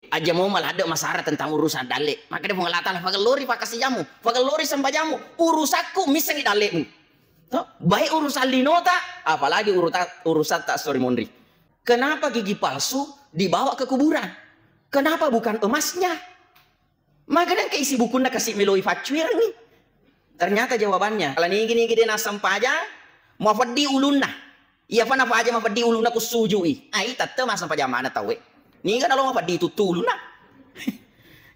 aja mau malah ada masalah tentang urusan dalek. Maka dia mengatakan fagalori pakasijamu, fagalori sambajamu, urusaku misalnya dalekmu. Baik urusan linota, apalagi urusan tak story mondri. Kenapa gigi palsu dibawa ke kuburan? Kenapa bukan emasnya? Maka dan keisi bukunya kasih meloi facuir nih. Ternyata jawabannya, kalau ini gini dia nasam paja, mau fadi ulunna. Iya apa aja mau fadi ulunna ku sujui. Ah itu tetap masam paja mana tahu? Ini kan kalau mau fadi itu ulunna.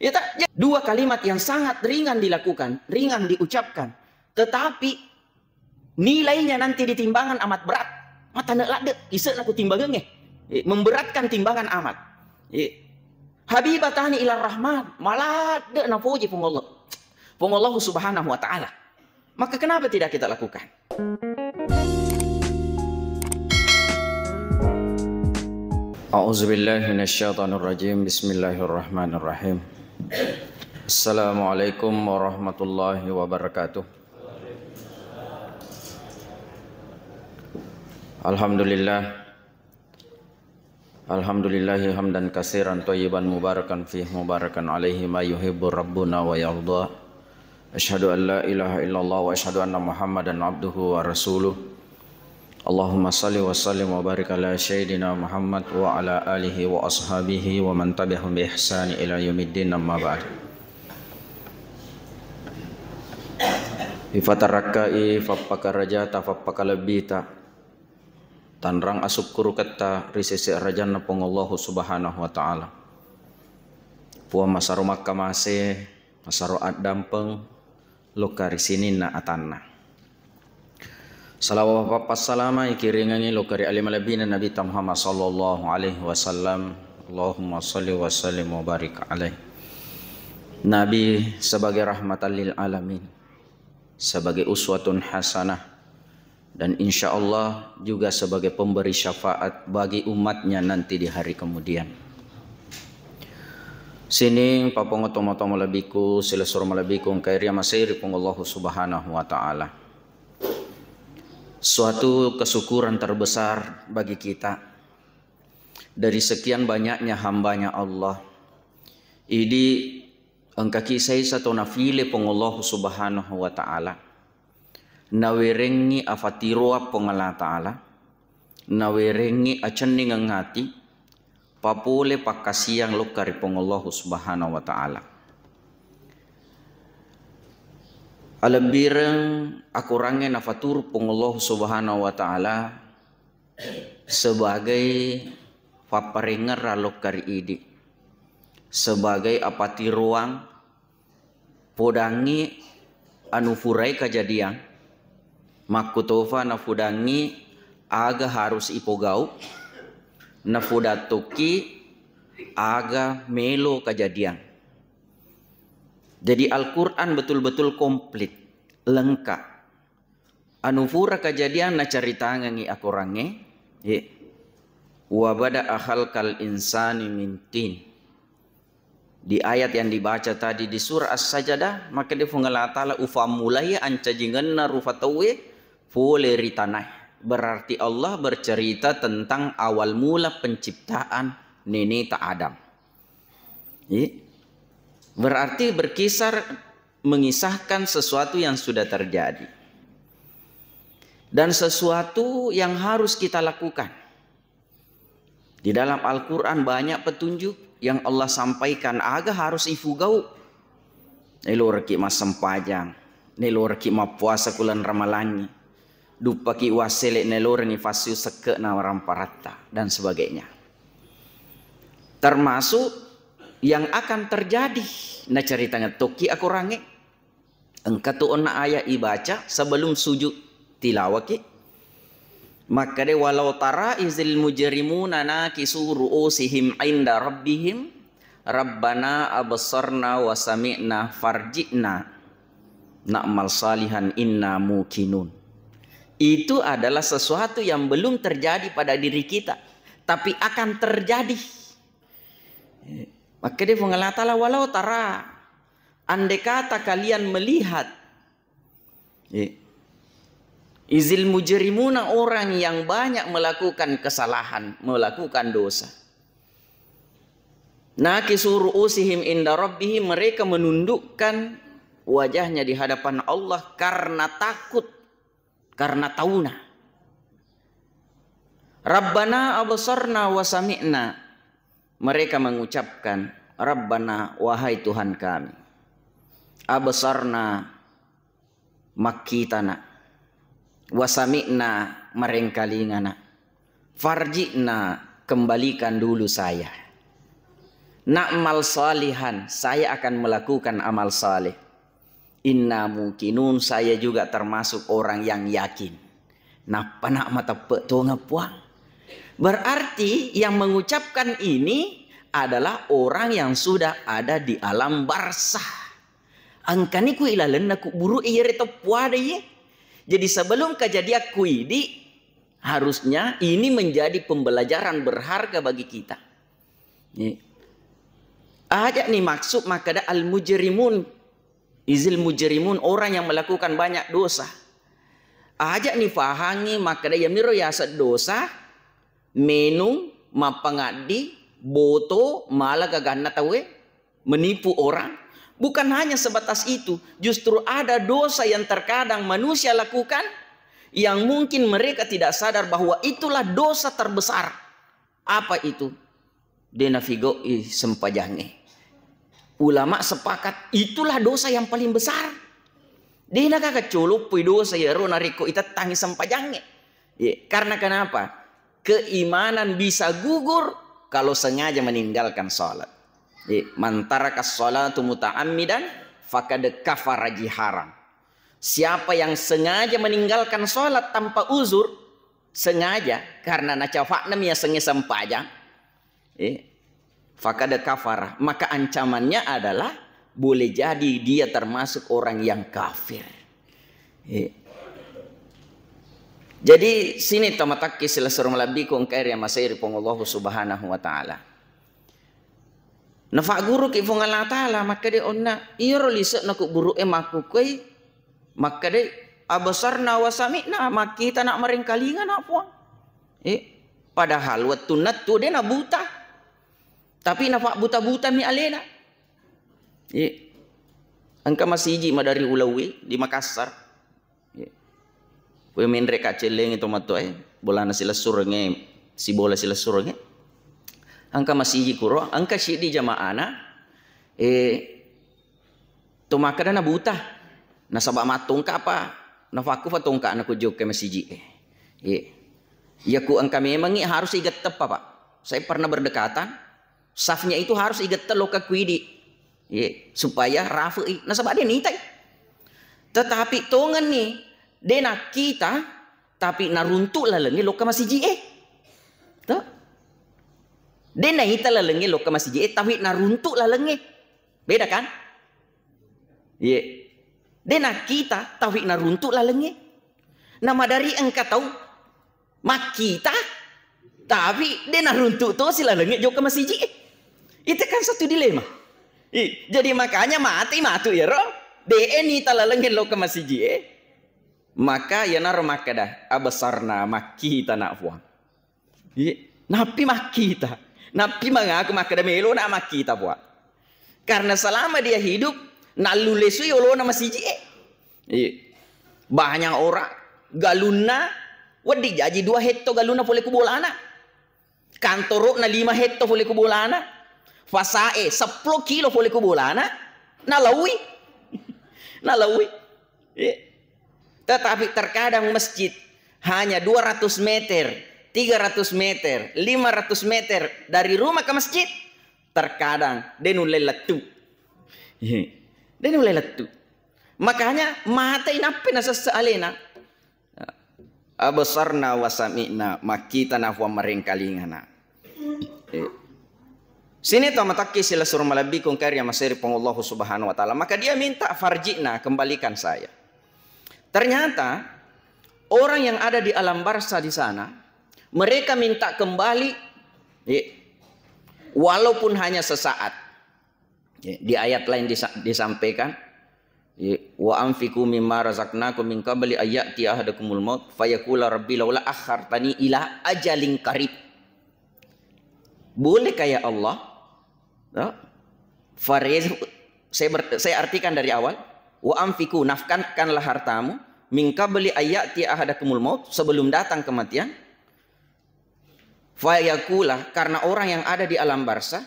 Ya tak, dua kalimat yang sangat ringan dilakukan, ringan diucapkan, tetapi nilainya nanti di timbangan amat berat. Mata nak lade, isek aku timbangan memberatkan timbangan amat. Habibatani ila rahman, malah de na puji Allah. Allah subhanahu wa ta'ala. Maka kenapa tidak kita lakukan? A'udzubillahi minasyaitonirrajim. Bismillahirrahmanirrahim. Assalamualaikum warahmatullahi wabarakatuh. Alhamdulillahi hamdan katsiran thayyiban mubarakan fih mubarakan alaihi ma yuhibbu rabbuna wa yarda. Asyhadu an la ilaha illallah wa asyhadu anna Muhammadan abduhu wa rasuluh. Allahumma salli wa sallim wa barik ala sayyidina Muhammad wa ala alihi wa ashabihi wa man tabi'ahum bi ihsani ila yaumiddin, amma ba'd. Ifatarrakai fappakaraja tafappakalabita tanrang asuk kuru kata risisi rajanna pongollahu subhanahu wa ta'ala. Puwa masaru makkamase masaru ad-dampeng lokari sinina atanna. Salawat passalama ikiringangi lokari alimalabina Nabi Muhammad sallallahu alaihi wasallam. Allahumma salli wa sallim wa barik alaih. Nabi sebagai rahmatan lil alamin, sebagai uswatun hasanah, dan insya Allah juga sebagai pemberi syafaat bagi umatnya nanti di hari kemudian. Sining papongotomotomo labiku silesur malabiku kairia masiri pungullahu subhanahu wa ta'ala. Suatu kesyukuran terbesar bagi kita dari sekian banyaknya hambanya Allah. Ini engka kisai satu nafile pungullahu subhanahu wa ta'ala. Nawerengi afatirua pengala ta'ala, nawerengi aceni ngangati papule pakasiang lokari pengallahu subhanahu wa ta'ala. Alabireng akurange nafatur pengallahu subhanahu wa ta'ala sebagai paparengar lokari idi, sebagai apatiruang podangi anu furai kejadian makutofa nafudangi aga harus ipogau nafudatoki aga melo kejadian. Jadi Al-Quran betul-betul komplit, lengkap. Anufura kejadian na caritangangi akurange wabada ahal kal insani mintin. Di ayat yang dibaca tadi di surah As-Sajdah, maka dia fungalatala ufamulaya ancajinganna rufatawe fole ritanah. Berarti Allah bercerita tentang awal mula penciptaan nenek Adam. Berarti berkisar mengisahkan sesuatu yang sudah terjadi dan sesuatu yang harus kita lakukan. Di dalam Al-Quran banyak petunjuk yang Allah sampaikan aga harus ifugau. Nelorki mas sempajang, nelorki ma puasa kulan ramalangi, dupaki wasele nelorni fasiu seke na ramparata dan sebagainya. Termasuk yang akan terjadi. Nah ceritanya toki aku range engka tu'na ayat ibaca sebelum sujud tilawaki. Maka de walau tara izil mujrimuna nakisu ru'usihim inda rabbihim rabbana absarna wa sami'na farji'na na'mal salihan inna mukinun. Itu adalah sesuatu yang belum terjadi pada diri kita, tapi akan terjadi. Maka dia mengalatala walau tara, andai kata kalian melihat izil mujrimuna, orang yang banyak melakukan kesalahan, melakukan dosa. Nakisu ru'usihim inda rabbihim, mereka menundukkan wajahnya di hadapan Allah karena takut, karena tauna. Rabbana absarna wa sami'na, mereka mengucapkan Rabbana, wahai Tuhan kami, absarna, makitana, wa sami'na, merengkalingana, farji'na, kembalikan dulu saya. Na'mal salihan, saya akan melakukan amal saleh. Inna mukinun, saya juga termasuk orang yang yakin. Napa nak mata petonga puang. Berarti yang mengucapkan ini adalah orang yang sudah ada di alam barzah. Angkani ku ilalen aku buru iyere to puade ye. Jadi sebelum kejadian kuidi, harusnya ini menjadi pembelajaran berharga bagi kita. Ada nih maksud maka ada al-mujrimun, izil mujrimun, orang yang melakukan banyak dosa. Aja nih fahangi maka ada yamiro yasa dosa, menung, mapangadi, boto, malah gagana tawe, menipu orang. Bukan hanya sebatas itu, justru ada dosa yang terkadang manusia lakukan yang mungkin mereka tidak sadar bahwa itulah dosa terbesar. Apa itu? Denafigo sempajange. Ulama sepakat itulah dosa yang paling besar. Dina kakak culuk pui dosa ya ro nariko ita tangi sempajange. Karena kenapa? Keimanan bisa gugur kalau sengaja meninggalkan salat. Mantaraka sholatu muta'ammidan faqad kafara jiharan. Siapa yang sengaja meninggalkan salat tanpa uzur, sengaja karena nacafakna ya sengi sempajang, faqad kafara, maka ancamannya adalah boleh jadi dia termasuk orang yang kafir. Jadi sini tamatakki sila suruh melabikung kairi masairi pong Allah subhanahu wa ta'ala. Nafa guru ki pong Allah ta'ala maka de onna iro lisak na ku buru makukoy maka de abasarna wa sami'na makita nak maringkalingan apa. Padahal waktu natu de na buta. Tapi nafa buta-buta mi alena. Angka masiji madari Ulawi di Makassar. Kue mendre kaceleng itu mato bola na sila surenge si bola sila surenge. Angka masiji kuro, angka si di jamaana to makada na buta. Nasaba matong ka pa. Nafaku fatong ka na kujog ke masiji. Ya ku angka memang harus igat tepa pak. Saya pernah berdekatan. Safnya itu harus igat telo ka kuidi. Supaya rafi. Nasaba dia nitai. Tetapi tongan nih. Dena kita tapi naruntuk lalengi loka masiji Tuh. Dena ita lalengi loka masiji tapi naruntuk lalengi. Beda kan? Dena kita tapi naruntuk lalengi. Nama dari engkau tahu mak kita tapi dena runtuk tuh si lalengi joka masiji. Itu kan satu dilema. Jadi makanya mati ya roh. DNI talalengin loka masiji maka ya nar makada abasarna makita nak fuang. Napi makita, napi mengaku makada melo nak makita fuang. Karena selama dia hidup nalulesu yolo nama siji. Banyak orang galuna wadi jaji 2 hekto galuna boleh kubolana. Kantoro na 5 hekto boleh kubolana. Fasae 10 kilo boleh kubolana. Nalawi. Nalawi. Tetapi terkadang masjid hanya 200 meter, 300 meter, 500 meter dari rumah ke masjid. Terkadang denulai letu. Denulai letu. Makanya mata inapi nasa saalena. Abasarna wa sami'na makita nafwa maringkalingana. Sini tamataki sila suruh malabikung karya masiri pong Allah subhanahu wa ta'ala. Maka dia minta farjina, kembalikan saya. Ternyata orang yang ada di alam barzah di sana, mereka minta kembali, walaupun hanya sesaat. Di ayat lain disampaikan, wa anfiqu mimma razaqnakum min qabli ayati ahadakumul maut fayaqula rabbi laula akhartani ila ajalin qarib. Boleh kayak Allah No? Saya artikan dari awal. Wa amfiku, nafkanlah hartamu min qabli ayati ahadakumul maut, sebelum datang kematian. Fayaqula, karena orang yang ada di alam barzah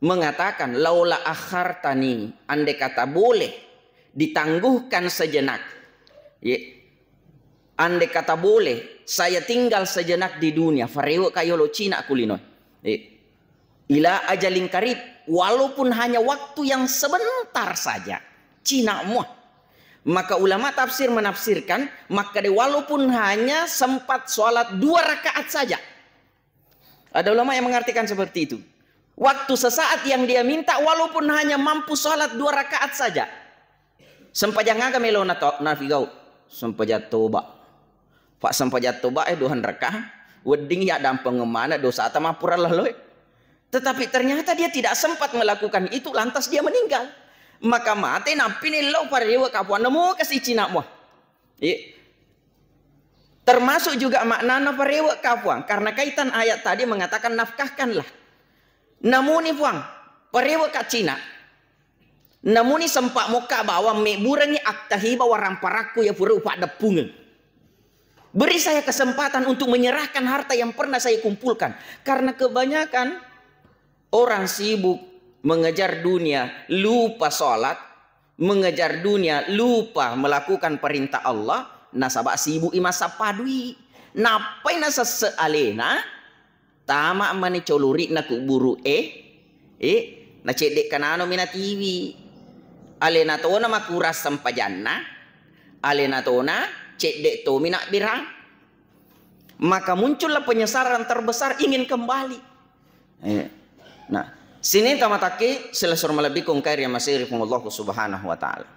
mengatakan, laula akhartani, andai kata boleh ditangguhkan sejenak. Andai kata boleh saya tinggal sejenak di dunia, farewa kayolo Cina kulino. Ila ajalin karib, walaupun hanya waktu yang sebentar saja. Cina muah. Maka ulama tafsir menafsirkan, maka walaupun hanya sempat sholat 2 rakaat saja. Ada ulama yang mengartikan seperti itu. Waktu sesaat yang dia minta, walaupun hanya mampu sholat 2 rakaat saja. Sempajang aga melo nafigau. Sempajat toba. Pak sempajat toba 2 rakaat. Wedding ya dampeng ngemana dosa atamapuralah loh. Tetapi ternyata dia tidak sempat melakukan itu, lantas dia meninggal. Maka mati napi ni lo parewa kapuan nemu kasih Cina muah. Termasuk juga maknana parewa kapuan, karena kaitan ayat tadi mengatakan nafkahkanlah. Namun ni puang parewa ka Cina. Namun ni sempak muka bawa meburangi aktahiba warang paraku ya pura upak depungan. Beri saya kesempatan untuk menyerahkan harta yang pernah saya kumpulkan, karena kebanyakan orang sibuk mengejar dunia, lupa sholat, mengejar dunia, lupa melakukan perintah Allah. Nasabak sibuk imasa padui. Napai nasa sealena, tama mani coluri na kuburu na cedek kanano mina TV. Alena to na makuras sampajanna, alena to na cedek to mina birang. Maka muncullah penyesaran terbesar, ingin kembali. Nah, sini tamataki selesur malabikum kair yang masih Allah subhanahu wa ta'ala.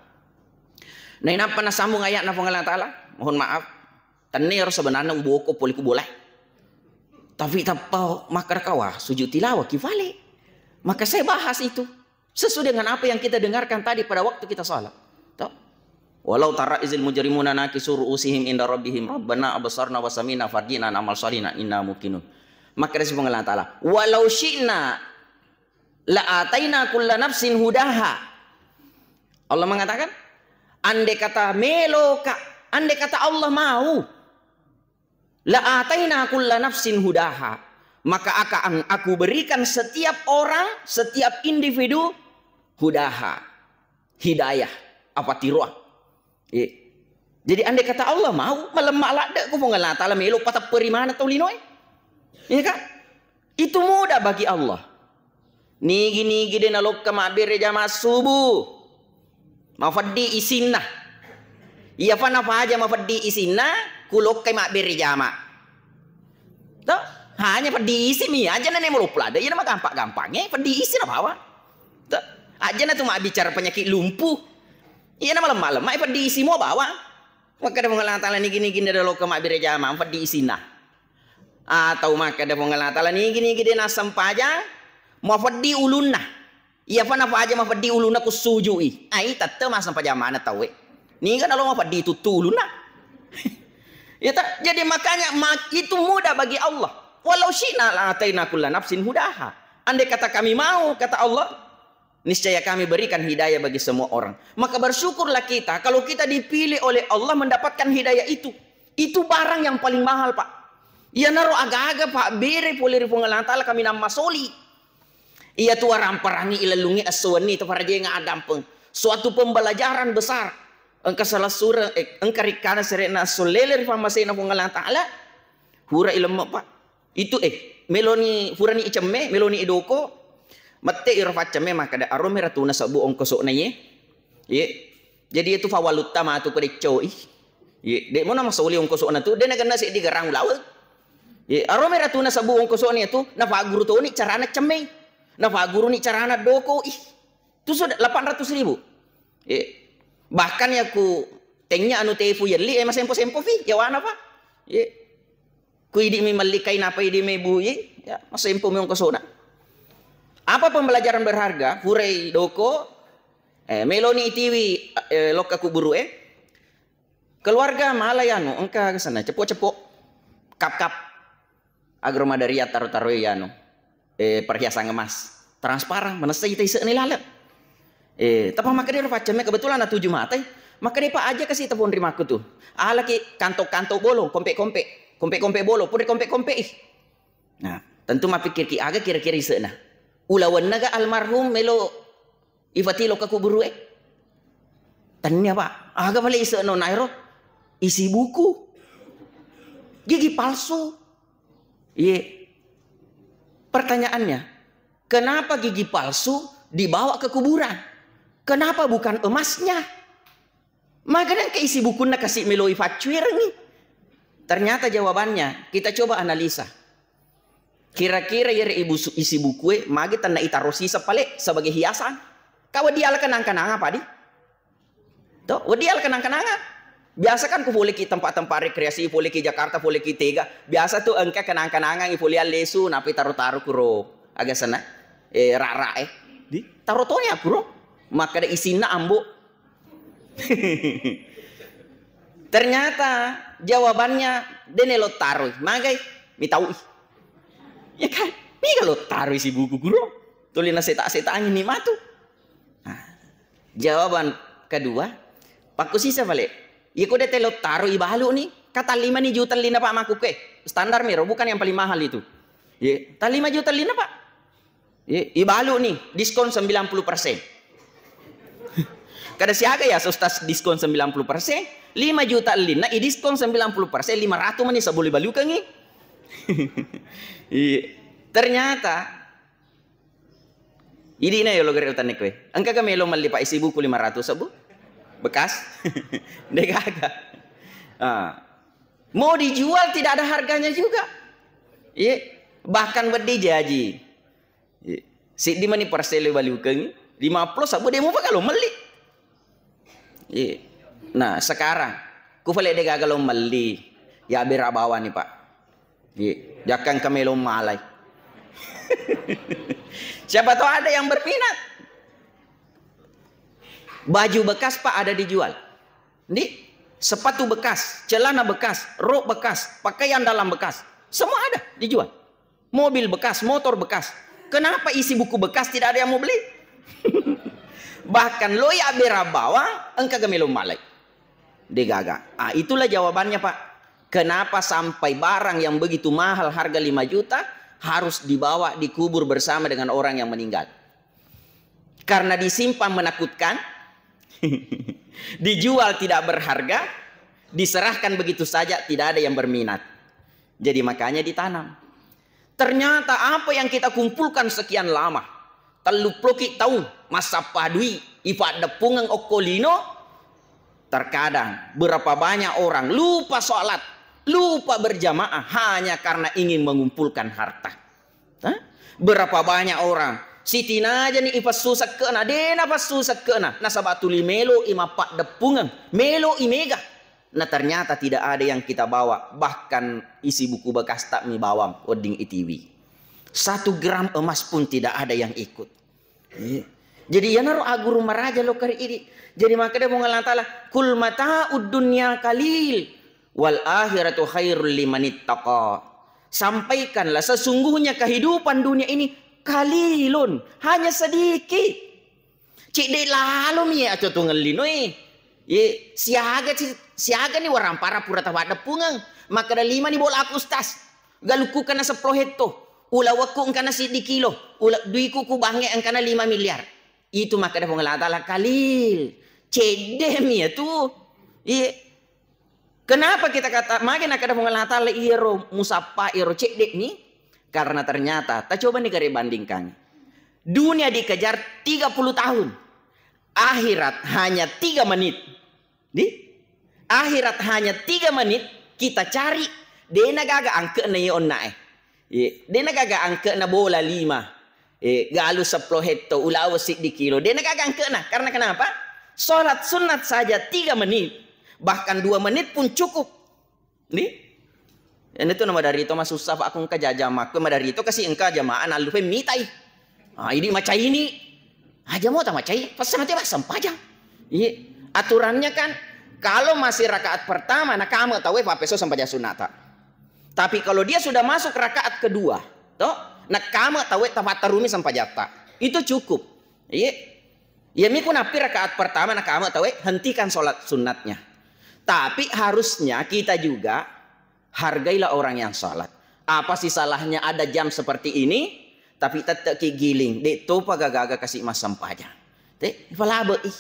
Nah, inapa na sambung ayat na Allah ta'ala? Mohon maaf, tanir sebenarnya buku poliku boleh. Tapi tapau makar kawah sujud tilawah kifale. Maka saya bahas itu sesuai dengan apa yang kita dengarkan tadi pada waktu kita salat. Walau tara izil mujrimuna nakisu ru'usihim inda rabbihim rabbana absarna wa samina fardina amal salina inna mukinun. Maka respon Allah ta'ala, walau syi'na la ataina kulla nafsin hudaha. Allah mengatakan, andai kata andai kata Allah mau, la ataina kulla nafsin hudaha, maka akan aku berikan setiap orang, setiap individu hudaha, hidayah, apa tiruah. Jadi andai kata Allah mau, melemak lada ku mengalah ta'ala melo patah perimana tau linoy. Ya kan? Itu mudah bagi Allah. Nigi de nalok ka mabere jama subuh. Mafaddi isinna. Iya fa na aja mafaddi isinna kulok kay mabere jama. Toh, hanya faddi isi mi aja na nemo plada. Iya nama gampang-gampangnya faddi isi na bawa. Toh, aja na cuma bicara penyakit lumpuh. Iya nama lemah-lemah faddi isi mo bawa. Maka ada pengalah ta'ala nigi de nalok ka mabere jama faddi isinna. Atau maka ada pengalah ta'ala nigi de nasam pajang mafaddi ulunna. Iya fa apa aja mafaddi ulunna kusujui. Ai tatte masam pajamana tahu. Ni kan kalau mafaddi itu ulunna. Ya tak, jadi makanya itu mudah bagi Allah. Walau syi'na la ataina kulla nafsin hudaha. Andai kata kami mau, kata Allah, niscaya kami berikan hidayah bagi semua orang. Maka bersyukurlah kita kalau kita dipilih oleh Allah mendapatkan hidayah itu. Itu barang yang paling mahal, Pak. Ia naruh agak-agak Pak bere poleri Allah Ta'ala kami nama soli. Ia tua ramparani ilalungi aswani itu para dia ngadampeng. Suatu pembelajaran besar. Engkau salah surah engkau rikana serena soleler famasena Allah Ta'ala. Hura ilmu Pak. Itu meloni furani icemme meloni idoko. Mate irfacame maka da arome ratuna sabu ongko sok na ye. Jadi itu fawalut tama tu kereco de mo na masuli ongko sok na tu de nagana si di garang lawe. Arome ratuna sabu ongko sok ni tu na faguru to ni carana cemme. Na faguru ni carana doko tu sudah 800.000. Bahkan ya ku tengnya anu tefu yerli masempo-sempo fi yawana pa. Ku idi mi malikai napa idi me bu ya masempo mi ongko sok na. Apa pembelajaran berharga? Hurai doko, meloni TV, loka kuburu keluarga malayano, engka kesana cepok-cepok, kap-kap, agromadariat taruh-taruh yano, perhiasan emas, transparan, mana saya itu ni lalat. Tapi maka dia macamnya kebetulan ada 7 mata. Maka dia pak aja kasih telepon terima aku tuh. Lagi kantok-kantok bolong, kompe-kompe bolong, pun kompe-kompe. Nah, tentu mah pikir ki aga kira-kira isena. Ulawan naga almarhum melo ifatilo ka kuburu Tanya pak, aga balik isena nairo isi buku. Gigi palsu. Iya. Pertanyaannya, kenapa gigi palsu dibawa ke kuburan? Kenapa bukan emasnya? Makanya ke isi bukunya kasih meloi facuir nih. Ternyata jawabannya, kita coba analisa. Kira-kira ya ibu isi buku, magi tanda itaruh sisa pale sebagai hiasan. Kau dia kenang-kenang apa di? Tuh, dia kenang-kenang. Biasa kan ku boleh ke tempat-tempat rekreasi, boleh ke Jakarta, boleh ke Tega. Biasa tuh engkau kenang-kenangan, boleh lesu, napi taruh-taruh kuro. Agak sana, rara di taruh-taruhnya kuro. Maka ada isinya ambo. Ternyata jawabannya denelo taruh. Magai, mi tahu. Ya kan, mi kalau taruh isi buku kuro. Tulina seta-seta angin ni matu. Nah, jawaban kedua, paku sisa balik. Ya kau dah telo taruh ibalu nih, kata 5 nih juta lina pak maku ke standar mero bukan yang paling mahal itu. Ya, tak 5 juta lina pak. Ya, ibalu nih diskon 90%. Kada siaga ya sustas diskon 90%, 5 juta lina, diskon 90%, 500 manis boleh balukan nih. Ternyata ini na yo lo gari utanik we. Angka kami lo mali pak isi buku 500 sabu. Bekas, dek agak. Mau dijual tidak ada harganya juga. Bahkan bedi jaji. Si di mana parcel balukan 50 sabu demo pak kalau meli. Nah sekarang ku balik dek agak lo meli. Ya berabawa nih pak. Jangan kami lo malai. Siapa tahu ada yang berminat. Baju bekas pak ada dijual. Nih, sepatu bekas, celana bekas, rok bekas, pakaian dalam bekas, semua ada dijual. Mobil bekas, motor bekas. Kenapa isi buku bekas tidak ada yang mau beli? Bahkan lo ya berabawa, engkau gemelo malai. Degaga. Itulah jawabannya pak. Kenapa sampai barang yang begitu mahal harga 5 juta harus dibawa dikubur bersama dengan orang yang meninggal? Karena disimpan menakutkan. Dijual tidak berharga, diserahkan begitu saja tidak ada yang berminat. Jadi makanya ditanam. Ternyata apa yang kita kumpulkan sekian lama, telu ploki tahu masa padui ipa depungang okolino. Terkadang berapa banyak orang lupa sholat, lupa berjamaah hanya karena ingin mengumpulkan harta. Berapa banyak orang sitina aja nih ipas susak kena, dena pas susak kena. Nasabatuli melo imapak depungan, melo imega. Nah ternyata tidak ada yang kita bawa. Bahkan isi buku bekas tak mi bawang oding ITV. 1 gram emas pun tidak ada yang ikut. Jadi ya naruh aguru maraja lo kari ini. Jadi maka dia mau ngalantala kul mata'ud dunya kalil wal akhiratu khairul limanittaqa. Sampaikanlah sesungguhnya kehidupan dunia ini kalilun, hanya sedikit. Cik dek lalu mi atau tu ngelino siaga ni warang para pura tawa depungang. Maka ada 5 ni bola aku stas. Galuku kana 10 hekto. Ula waku kana 1 kilo. Ula duiku ku bange kana 5 miliar. Itu maka ada pengelatala kalil. Cik mi tu. Kenapa kita kata makin ada pengelatala iro musapa iro cik dek ni? Karena ternyata, tak coba nih kare bandingkan. Dunia dikejar 30 tahun. Akhirat hanya 3 menit. Akhirat hanya 3 menit. Kita cari. Dena gaga angke na yon na Dena gaga angke na bola 5. Galu 10 hekto. Ulawa 1 kilo. Dena gaga angke na. Karena kenapa? Sholat sunat saja 3 menit. Bahkan 2 menit pun cukup. Yan itu nama dari itu mas susah pak aku engkau jajama aku dari itu kasih engkau jamaah nalupe mitai. Ini macam ini aja mau tak macam pas nanti pas sempajang. Aturannya kan kalau masih rakaat pertama nak kamu tahu apa peso sampai sunata. Tapi kalau dia sudah masuk rakaat kedua, toh nak kamu tahu tempat terumi sampai jata. Itu cukup. Iya. Ya miku napi rakaat pertama nak kamu tahu hentikan sholat sunatnya. Tapi harusnya kita juga hargailah orang yang sholat. Apa sih salahnya ada jam seperti ini tapi tetap giling. Dek topa gaga kasih mas sampahnya. Dek, palaba ih.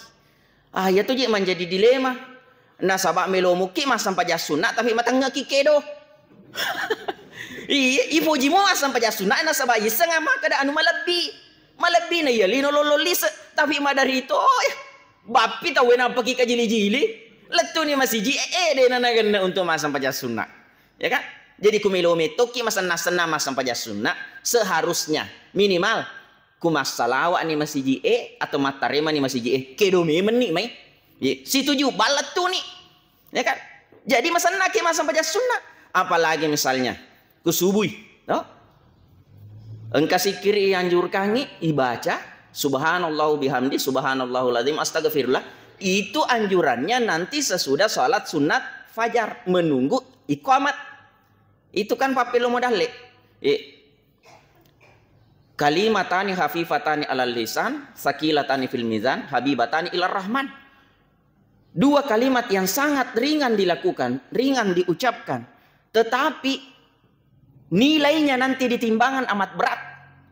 Ya tu je menjadi dilema. Nah sabak melomuki mas sampah sunat tapi matang ngaki kedo. Iya, ibu jimu asam paja sunat na sabay isang ama kada anu malabi na yali no lololis tapi madari itu bapi tahu na pagi kajili-jili letu ni masiji de na nagana untuk masam paja sunat ya kan. Jadi kumilome toki masan nasana masam paja sunat seharusnya minimal kumas salawa ni masiji atau matarema ni masiji kedo memen ni mai situ ju balat tu ni ya kan. Jadi masan naki masam paja sunat. Apalagi misalnya kusubui, no? Engkau sikiri anjurkan ibaca subhanallahu bihamdi subhanallahul azim astagfirullah. Itu anjurannya nanti sesudah sholat sunat fajar menunggu iqamat. Itu kan papelo modal kalimatani hafifatani alal lisan sakilatani fil mizan habibatani ilar rahman. Dua kalimat yang sangat ringan dilakukan, ringan diucapkan, tetapi nilainya nanti di timbangan amat berat.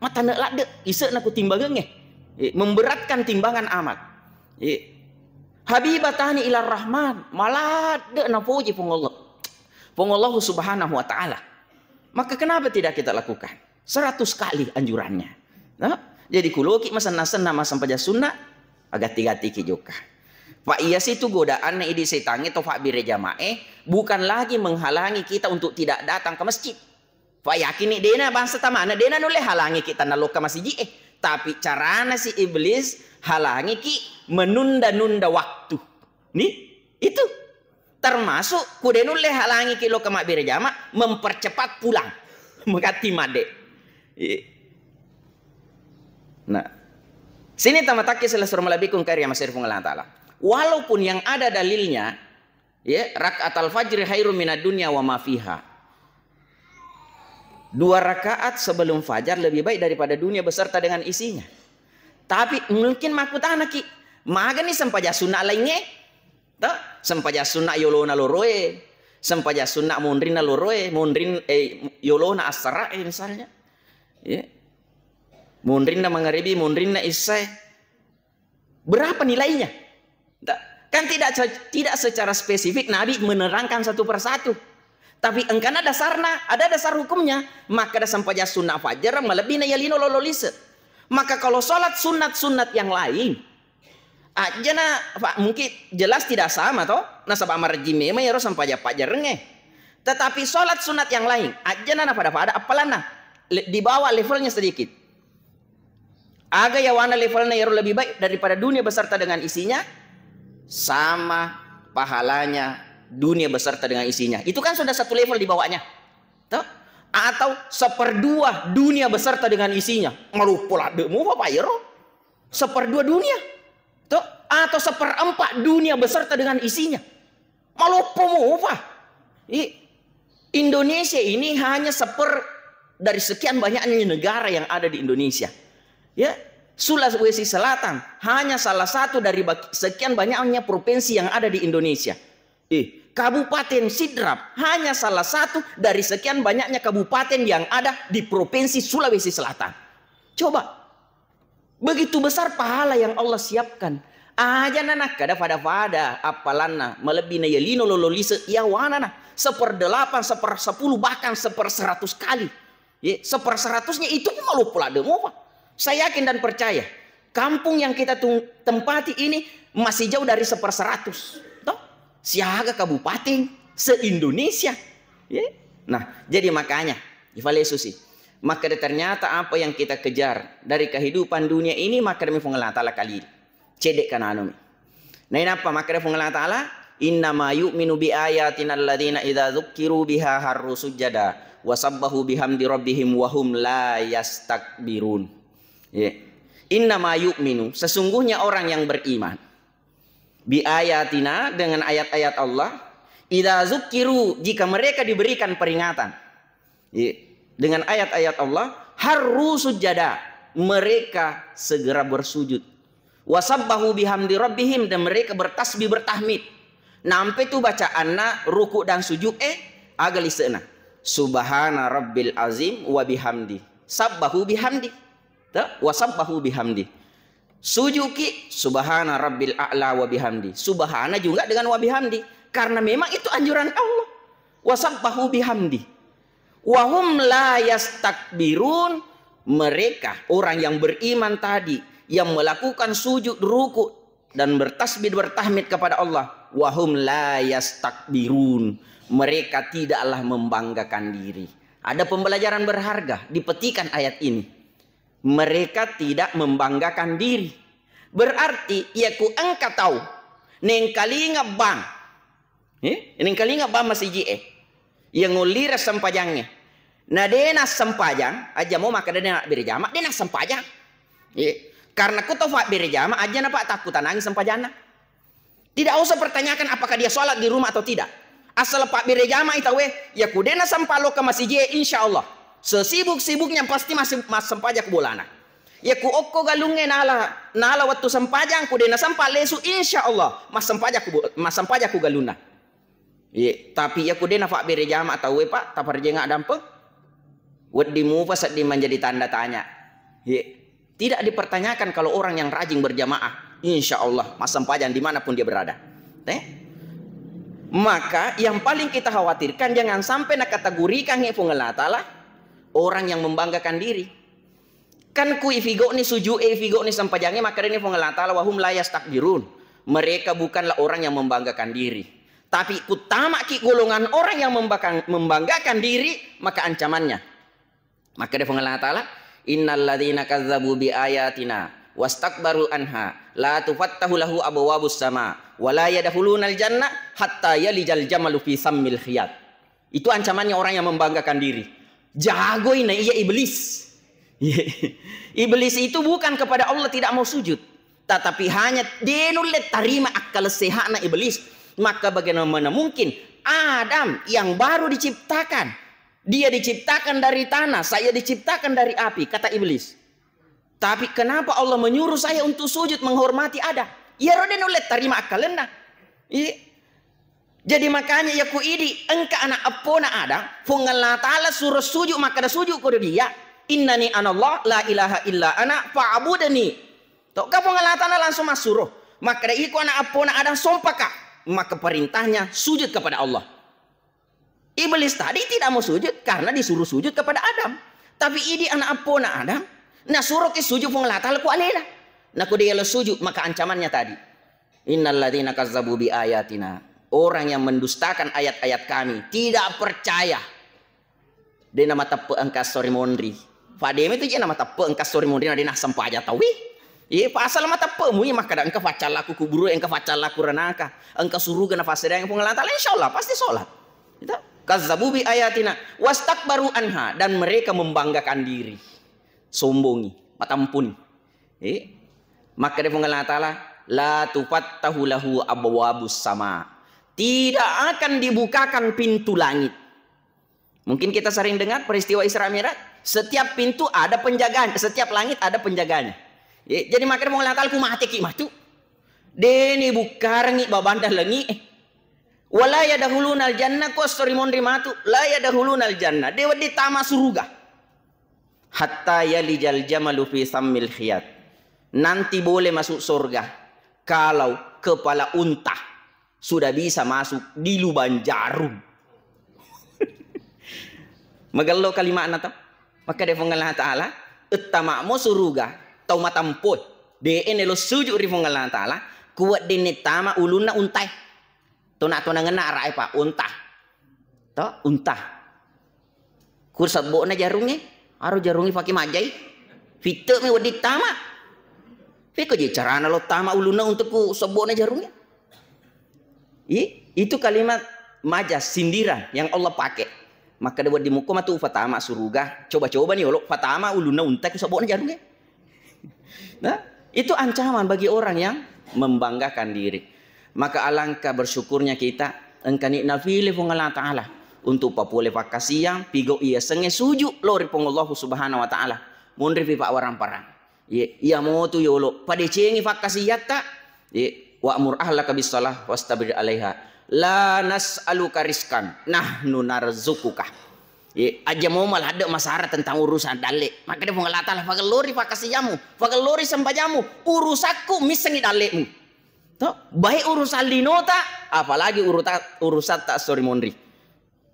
Mata nak lade isek nak timbangan memberatkan timbangan amat. Habibatani ilar rahman malade na puji Allah subhanahu wa ta'ala. Maka kenapa tidak kita lakukan 100 kali anjurannya. Nah, jadi kuloki masan-nasan nama sampaja sunnah agak tiga-tiki juga. Pak iya situ godaan idi setangi atau pak bire jamaah bukan lagi menghalangi kita untuk tidak datang ke masjid. Pak yakin nih dena bangsa tamana dena noleh halangi kita naloka masjid tapi carana si iblis halangi ki menunda-nunda waktu. Nih itu termasuk kude noleh halangi ki loka mak bire jamaah mempercepat pulang mengati made. Nah sini tamataki selesai malabikum karya masir Allah Ta'ala. Walaupun yang ada dalilnya ya rakaat al-fajr khairum minad dunya wa ma fiha. 2 rakaat sebelum fajar lebih baik daripada dunia beserta dengan isinya. Tapi mungkin makutana ki maga ni sampaja sunna lainnya. Ta sampaja sunna yolona loroe, sampaja sunna mondrina loroe, mondrin yolona asra misalnya. Ya. Mondrina magharibi, mondrina isya. Berapa nilainya? Kan tidak secara spesifik Nabi menerangkan satu persatu. Tapi engkan ada dasar hukumnya. Maka ada sampaja sunnah fajar malebina yalino lololise. Maka kalau sholat sunat-sunat yang lain aja mungkin jelas tidak sama toh. Nasabah marjime ya ro sampaja fajar nge. Tetapi sholat sunat yang lain aja pada apalana di bawah levelnya sedikit. Aga ya wana levelnya ya lebih baik daripada dunia beserta dengan isinya. Sama pahalanya dunia beserta dengan isinya. Itu kan sudah satu level di bawahnya. Tuh? Atau 1/2 dunia beserta dengan isinya. Malu pola demu apa ya? 1/2 dunia. Tuh? Atau 1/4 dunia beserta dengan isinya. Malu apa? Indonesia ini hanya dari sekian banyaknya negara yang ada di Indonesia. Ya. Sulawesi Selatan hanya salah satu dari sekian banyaknya provinsi yang ada di Indonesia. Kabupaten Sidrap hanya salah satu dari sekian banyaknya kabupaten yang ada di provinsi Sulawesi Selatan. Coba, begitu besar pahala yang Allah siapkan. Aja nanak kada pada apalana melebih yalino lololise ya wanana 1/8, 1/10 bahkan 1/100 kali. 1/100-nya itu malu pula demo Pak. Saya yakin dan percaya kampung yang kita tempati ini masih jauh dari 1/100. Toh? Siaga kabupaten se-Indonesia. Nah, jadi makanya Ifalesusi. Maka ternyata apa yang kita kejar dari kehidupan dunia ini maka demi Allah Ta'ala kali cedek kan anu. Nah, ini apa maka demi Allah Ta'ala innama yu'minu bi ayatina alladziina idza dzukiru biha harru sujada wa sabbahu bihamdi rabbihim wa hum la yastakbirun. Innama yu'minu sesungguhnya orang yang beriman bi ayatina dengan ayat-ayat Allah idza dzukiru jika mereka diberikan peringatan dengan ayat-ayat Allah harru sujada mereka segera bersujud. Wasabbahu bihamdi rabbihim, dan mereka bertasbih bertahmid. Nampai tu bacaanna ruku dan sujud agalisena. Subhana rabbil azim wa bihamdi. Sabbahu bihamdi. Wasabbahu bihamdi. Sujuki subhana rabbil a'la wa bihamdi. Subhana juga dengan wa bihamdi, karena memang itu anjuran Allah. Wasabbahu bihamdi. Wahum la yastakbirun, mereka orang yang beriman tadi yang melakukan sujud ruku dan bertasbih bertahmid kepada Allah, wahum la yastakbirun, mereka tidaklah membanggakan diri. Ada pembelajaran berharga dipetikan ayat ini. Mereka tidak membanggakan diri. Berarti ya ku engkau tahu neng kalinga bang neng kalinga bang masih yang ngulira sempajangnya. Nah dena sempajang aja mau maka dena berjama dena sempajang. Karena ku tahu berjama aja napa takutan nangis sempajana. Tidak usah pertanyakan apakah dia sholat di rumah atau tidak. Asal pak berjama itu ya ku dena sampalo ke masjid insya Allah. Sesibuk-sibuknya pasti masih sempajak bulana. Ya ku okko galunge nala waktu sempajang ku dena sampal lesu insya Allah mas sempajak ku galuna. Tapi ya ku dena pak berjama atau pak tapar jengak dampe. Wadimu pasat di menjadi tanda tanya. Tidak dipertanyakan kalau orang yang rajin berjamaah, insya Allah mas sempajang dimanapun dia berada. Maka yang paling kita khawatirkan jangan sampai nak kategorikan Allah Ta'ala orang yang membanggakan diri. Kan ku ifigo ni suju ifigo ni sempajangnya maka ini Allah Ta'ala wahum la yastakbirun. Mereka bukanlah orang yang membanggakan diri. Tapi utama ki golongan orang yang membanggakan diri, maka ancamannya. Maka dia Allah Ta'ala, innal ladzina kazzabu bi ayatina wastakbaru anha la tufattahu lahu abwabus sama wa la yadkhulunal janna hatta yalijal jamalu fi sammil khiyat. Itu ancamannya orang yang membanggakan diri. Jago ini iya iblis. Iblis itu bukan kepada Allah tidak mau sujud, tetapi hanya denulet tarima akal sehatna iblis. Maka bagaimana mungkin Adam yang baru diciptakan, dia diciptakan dari tanah, saya diciptakan dari api, kata iblis. Tapi kenapa Allah menyuruh saya untuk sujud menghormati Adam? Ya roden oleh tarima akalena. Jadi makanya ya ku idi engka anak apona Adam, fungallah Ta'ala suruh sujud maka ada sujud kepada dia. Innani anallah la ilaha illa ana fa'budani. Tok ka fungallah Ta'ala langsung masuruh. Maka ada iku anak apona Adam sompaka. Maka perintahnya sujud kepada Allah. Iblis tadi tidak mau sujud karena disuruh sujud kepada Adam. Tapi ini anak apona Adam, nah suruh ke sujud fungallah Ta'ala ku alela. Nah ku dia sujud maka ancamannya tadi. Innal ladzina kazzabu bi ayatina. Orang yang mendustakan ayat-ayat kami, tidak percaya. Dia nama tepe engkas sorry mondri. Fadem itu je nama tepe engkas sorry mondri dia nak sampaja tahu. Iya pasal mata pemu ya maka engkau facal aku kuburu engkau facal aku renaka engkau suruh kena fasada yang pengelan Ta'ala insyaallah pasti sholat. Kita kazzabu bi ayatina wastakbaru anha, dan mereka membanggakan diri, sombongi, matampuni. Maka dia pengelan Ta'ala la tufattahu lahu abwabus sama, tidak akan dibukakan pintu langit. Mungkin kita sering dengar peristiwa Isra Mi'raj, setiap pintu ada penjaganya, setiap langit ada penjaganya. Jadi makanya mau ngelatal ku mati ki matu. Deni bukarangi babanda lengi. Wala yadkhulunal jannah ko story mondri matu. La yadkhulunal jannah. Dewa di tama suruga. Hatta yalijal jamalu fi sammil khiyat. Nanti boleh masuk surga kalau kepala unta sudah bisa masuk di lubang jarum. Magallo kalimat nata. Maka dia Allah Ta'ala utama mo suruga tau matampot de ene lo sujud ri Allah Ta'ala kuat dene tama uluna untai to ngena rai pak unta to unta kur sabona jarungnya aro jarungi pakai majai fitte me wadi tama fiko je carana lo tama uluna untuk ku sabona jarungnya. Itu kalimat majas sindiran yang Allah pakai. Maka dia buat di muka matu fatama suruga coba-coba nih lo fatama uluna untai ku sabona jarungnya. Nah, itu ancaman bagi orang yang membanggakan diri. Maka alangkah bersyukurnya kita engkani nafile pong Allah Ta'ala untuk papule pakasiang pigo iya senge sujud lori pong Allah Subhanahu wa Ta'ala mondri pi pak warang parang. Ia mau tu yolo pada cengi fakasiyata wa amur ahlaka bis shalah wastabir alaiha la nas'aluka rizqan nahnu narzuquka. Aja mau malah ada masalah tentang urusan dalik. Maka dia mengalata lah fagalori fakasiyamu, fagalori sambajamu, urusaku misengi dalikmu. Toh, baik urusan linota, apalagi urusan tak sorry mondri.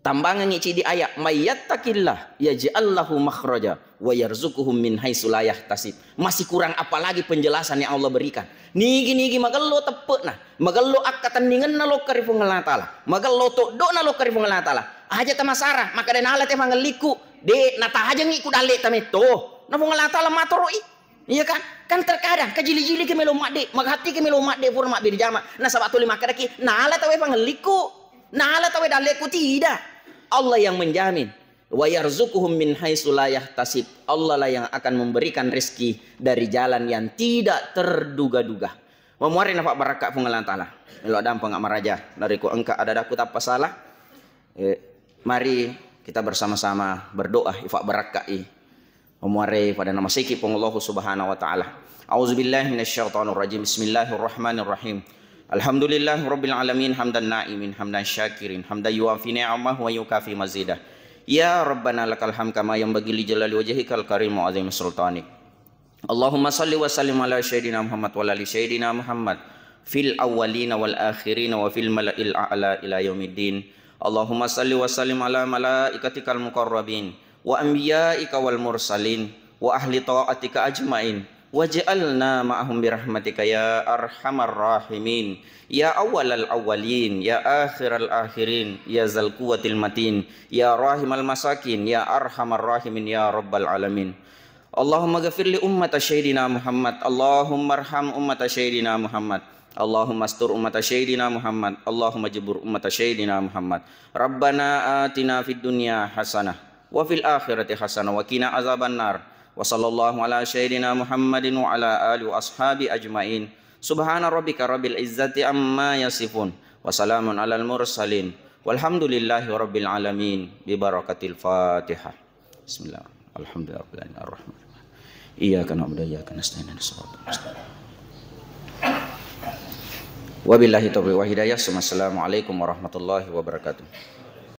Tambangan ngici di ayat mayyattaqillah yaj'allahu makhraja wa yarzuquhum min haitsu la yahtasib. Masih kurang apalagi penjelasan yang Allah berikan. Nigi magallo tepe nah, magallo akatan ningan na lo kari fungalata lah. Magallo to do na lo kari fungalata lah. Aja ta masara maka den alat e mangaliku de nata aja ngiku dale tameto. Na fungalata lah matoroi. Iya kan? Kan terkadang kajili-jili ke melo makde, maghati ke melo makde pur mak bir jama. Na sabatu lima kadaki, na alat tawe pangaliku. Na alat tawe daleku tidak. Allah yang menjamin. Wa yarzuquhum min haitsu la yahtasib. Allah lah yang akan memberikan rezeki dari jalan yang tidak terduga-duga. Memuari nafak barakah pengalan taala. Melo dampang maraja dari ku engka ada daku tak salah. Mari kita bersama-sama berdoa ifak barakah memuari pada nama siki Allah Subhanahu wa taala. Auzubillahi minasyaitonir rajim. Bismillahirrahmanirrahim. Alhamdulillah rabbil alamin hamdan na'imin hamdan syakirin hamdan yuafi ni'amahu wa yukafi mazidah. Ya Rabbana lakal hamd kama yanbaghi li jalali wajhikal karim wa azimi sultanik. Allahumma salli wa sallim ala sayyidina Muhammad wa ala ali sayyidina Muhammad fil awwalina wal akhirina wa fil mala'il a'la ila yaumiddin. Allahumma salli wa sallim ala malaikatikal muqarrabin wa anbiya'ika wal mursalin wa ahli ta'atika ajmain waj'alna ma'ahum birahmatika ya arhamar rahimin ya awwalal awwalin ya akhiral akhirin ya zal quwwatil matin ya rahimal masakin ya arhamar rahimin ya rabbal alamin. Allahumma ghafir li ummata sayyidina Muhammad, Allahumma arham ummata sayyidina Muhammad, Allahumma astur ummata sayyidina Muhammad, Allahumma jibur ummata sayyidina Muhammad. Rabbana atina fid dunya hasanah wa fil akhirati hasanah wa qina azaban nar. Wa sallallahu ala sayyidina Muhammadin wa ala alihi wa ashabi ajmain. Subhana rabbika rabbil izzati amma yasifun wa salamun alal mursalin walhamdulillahi rabbil alamin bi barakatil Fatihah. Bismillah. Alhamdulillahirabbil alamin. Iyyaka na'budu wa iyyaka nasta'in ihdinas siratal mustaqim. Wabillahi taufiq wa hidayah. Assalamualaikum warahmatullahi wabarakatuh.